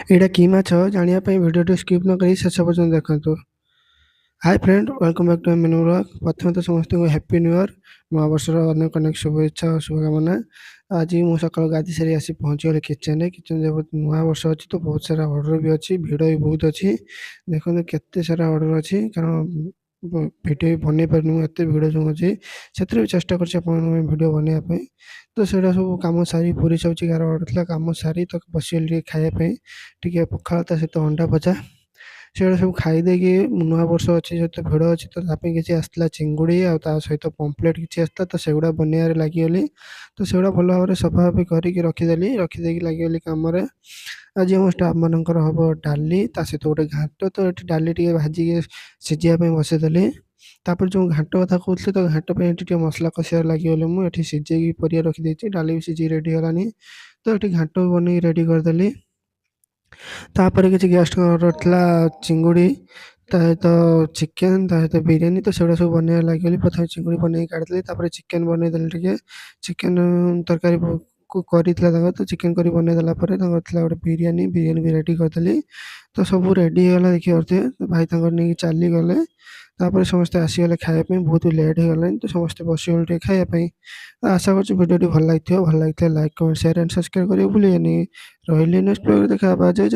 ଏଇଟା କି ମାଛ ଜାଣିବା ପାଇଁ ଭିଡ଼ିଓଟି ସ୍କିପ୍ ନକରି ଶେଷ ପର୍ଯ୍ୟନ୍ତ ଦେଖନ୍ତୁ। High friend, welcome back to my mini blog. ପ୍ରଥମେ ତ ସମସ୍ତଙ୍କୁ ହ୍ୟାପି ନ୍ୟୁ ଇୟର୍, ନୂଆବର୍ଷର ଅନେକ ଅନେକ ଶୁଭେଚ୍ଛା ଓ ଶୁଭକାମନା। ଆଜି ମୁଁ ସକାଳୁ ଗାଧେଇ ସାରି ଆସି ପହଞ୍ଚିଗଲି କିଚେନ୍‌ରେ। କିଚେନ୍ ଯେହେତୁ ନୂଆବର୍ଷ ଅଛି ତ ବହୁତ ସାରା ଅର୍ଡ଼ର ବି ଅଛି, ଭିଡ଼ ବି ବହୁତ ଅଛି। ଦେଖନ୍ତୁ କେତେ ସାରା ଅର୍ଡ଼ର ଅଛି, କାରଣ ଭିଡ଼ିଓ ବି ବନେଇ ପାରିନି ମୁଁ, ଏତେ ଭିଡ଼ ଯୋଗୁଁ ଅଛି। ସେଥିରେ ବି ଚେଷ୍ଟା କରିଛି ଆପଣଙ୍କ ପାଇଁ ଭିଡ଼ିଓ ବନେଇବା ପାଇଁ। ତ ସେଇଟା ସବୁ କାମ ସାରି, ପୁରୀ ସବଜି କାହାର ଅର୍ଡ଼ର ଥିଲା, କାମ ସାରି ତ ବସିଗଲି ଟିକେ ଖାଇବା ପାଇଁ। ଟିକେ ପଖାଳ ତା ସହିତ ଅଣ୍ଡା ଭଜା, ସେଗୁଡ଼ା ସବୁ ଖାଇ ଦେଇକି ନୂଆବର୍ଷ ଅଛି ଯେହେତୁ ଭିଡ଼ ଅଛି ତ ତା ପାଇଁ କିଛି ଆସିଥିଲା ଚିଙ୍ଗୁଡ଼ି ଆଉ ତା ସହିତ ପମ୍ପଲେଟ୍ କିଛି ଆସିଥିଲା, ତ ସେଗୁଡ଼ା ବନେଇବାରେ ଲାଗିଗଲି। ତ ସେଗୁଡ଼ା ଭଲ ଭାବରେ ସଫାସଫି କରିକି ରଖିଦେଲି, ରଖିଦେଇକି ଲାଗିଗଲି କାମରେ। ଆଜି ଆମ ଷ୍ଟାଫ୍‌ମାନଙ୍କର ହେବ ଡାଲି, ତା ସହିତ ଗୋଟେ ଘାଣ୍ଟ। ତ ଏଠି ଡାଲି ଟିକେ ଭାଜିକି ସିଝିବା ପାଇଁ ବସେଇଦେଲି। ତାପରେ ଯେଉଁ ଘାଣ୍ଟ କଥା କହୁଥିଲି, ତ ଘାଣ୍ଟ ପାଇଁ ଏଠି ଟିକେ ମସଲା କଷିବାରେ ଲାଗିଗଲି ମୁଁ। ଏଠି ସିଝେଇକି ପରିବା ରଖିଦେଇଛି, ଡାଲି ବି ସିଝିକି ରେଡ଼ି ହେଇଗଲାଣି। ତ ଏଠି ଘାଣ୍ଟ ବନେଇକି ରେଡ଼ି କରିଦେଲି। ତାପରେ କିଛି ଗେଷ୍ଟଙ୍କ ଅର୍ଡ଼ର ଥିଲା ଚିଙ୍ଗୁଡ଼ି, ତା ସହିତ ଚିକେନ୍, ତା ସହିତ ବିରିୟାନୀ। ତ ସେଗୁଡ଼ା ସବୁ ବନେଇବାରେ ଲାଗିଗଲି। ପ୍ରଥମେ ଚିଙ୍ଗୁଡ଼ି ବନେଇକି କାଢ଼ିଦେଲି, ତାପରେ ଚିକେନ୍ ବନେଇଦେଲି ଟିକେ। ଚିକେନ୍ ତରକାରୀ କରିଥିଲା ତାଙ୍କର, ତ ଚିକେନ୍ କରି ବନେଇ ଦେଲା ପରେ ତାଙ୍କର ଥିଲା ଗୋଟେ ବିରିୟାନୀ ବି ରେଡ଼ି କରିଦେଲି। ତ ସବୁ ରେଡ଼ି ହେଇଗଲା ଦେଖିପାରୁଥିବେ। ଭାଇ ତାଙ୍କର ନେଇକି ଚାଲିଗଲେ। ତାପରେ ସମସ୍ତେ ଆସିଗଲେ ଖାଇବା ପାଇଁ, ବହୁତ ଲେଟ୍ ହେଇଗଲାଣି ତ ସମସ୍ତେ ବସିଗଲୁ ଟିକେ ଖାଇବା ପାଇଁ। ଆଶା କରୁଛି ଭିଡ଼ିଓଟି ଭଲ ଲାଗିଥିବ। ଭଲ ଲାଗିଥିଲେ like, comment, share and subscribe କରିବାକୁ ଭୁଲିବେନି। ରହିଲି, ନେକ୍ସଟ ବ୍ଲଗ୍‌ରେ ଦେଖା ହେବା। ଜୟ ଜଗନ୍ନାଥ।